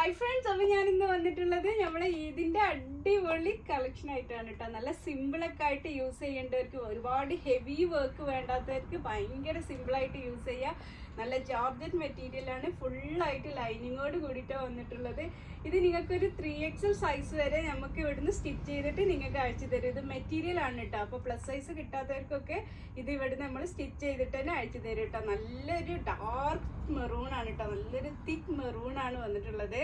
Hi friends, അപ്പോൾ ഞാൻ ഇന്ന് വന്നിട്ടുള്ളത് നമ്മളെ ഈദിൻ്റെ അടിപൊളി കളക്ഷൻ ആയിട്ടാണ് കേട്ടോ. നല്ല സിമ്പിളൊക്കെ ആയിട്ട് യൂസ് ചെയ്യേണ്ടവർക്ക്, ഒരുപാട് ഹെവി വർക്ക് വേണ്ടാത്തവർക്ക് ഭയങ്കര സിമ്പിളായിട്ട് യൂസ് ചെയ്യാം. നല്ല ജോർജറ്റ് മെറ്റീരിയലാണ്, ഫുള്ളായിട്ട് ലൈനിങ്ങോട് കൂടിയിട്ടാണ് വന്നിട്ടുള്ളത്. ഇത് നിങ്ങൾക്കൊരു 3XL സൈസ് വരെ നമുക്ക് ഇവിടുന്ന് സ്റ്റിച്ച് ചെയ്തിട്ട് നിങ്ങൾക്ക് അയച്ചു തരും. ഇത് മെറ്റീരിയൽ ആണ് കേട്ടോ. അപ്പോൾ പ്ലസ് സൈസ് കിട്ടാത്തവർക്കൊക്കെ ഇത് ഇവിടുന്ന് നമ്മൾ സ്റ്റിച്ച് ചെയ്തിട്ട് തന്നെ അയച്ചു തരും കേട്ടോ. നല്ലൊരു ഡാർക്ക് മെറൂൺ ആണ് കേട്ടോ, നല്ലൊരു തിക്ക് മെറൂൺ ആണ് വന്നിട്ടുള്ളത്.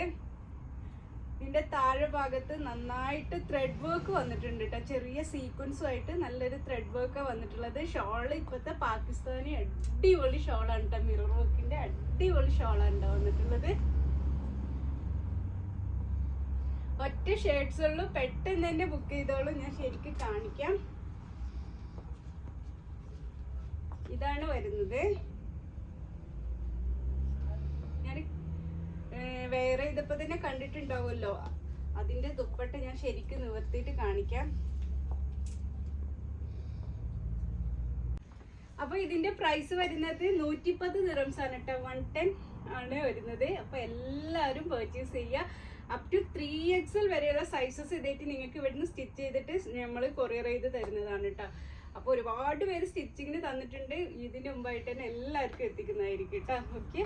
ഇതിന്റെ താഴെ ഭാഗത്ത് നന്നായിട്ട് ത്രെഡ് വർക്ക് വന്നിട്ടുണ്ട് കേട്ടോ, ചെറിയ സീക്വൻസും ആയിട്ട് നല്ലൊരു ത്രെഡ് വർക്കാണ് വന്നിട്ടുള്ളത്. ഷോള് ഇപ്പോഴത്തെ പാകിസ്ഥാനി അടിപൊളി ഷോളാണ് കേട്ടോ, മിറർ വർക്കിന്റെ അടിപൊളി ഷോളാണ് കേട്ടോ വന്നിട്ടുള്ളത്. ഒറ്റ ഷേഡ്സ് ഉള്ളൂ, പെട്ടെന്ന് തന്നെ ബുക്ക് ചെയ്തോളൂ. ഞാൻ ശരിക്കും കാണിക്കാം. ഇതാണ് വരുന്നത്. ഞാൻ വേറെ ഇതിപ്പോ തന്നെ കണ്ടിട്ടുണ്ടാവുമല്ലോ, അതിന്റെ ദുപ്പട്ട ഞാൻ ശരിക്കും നിവർത്തിയിട്ട് കാണിക്കാം. അപ്പൊ ഇതിന്റെ പ്രൈസ് വരുന്നത് 110 ദിറംസ് ആണ് കേട്ടോ, 110 ആണ് വരുന്നത്. അപ്പൊ എല്ലാവരും പർച്ചേസ് ചെയ്യുക. അപ് ടു 3XL വരെയുള്ള സൈസസ് ഇതായിട്ട് നിങ്ങൾക്ക് ഇവിടുന്ന് സ്റ്റിച്ച് ചെയ്തിട്ട് നമ്മൾ കൊറിയർ ചെയ്ത് തരുന്നതാണ് കേട്ടോ. അപ്പോൾ ഒരുപാട് പേര് സ്റ്റിച്ചിങ്ങിന് തന്നിട്ടുണ്ട്. ഇതിന് മുമ്പായിട്ട് തന്നെ എല്ലാവർക്കും എത്തിക്കുന്നതായിരിക്കും കേട്ടോ. ഓക്കെ.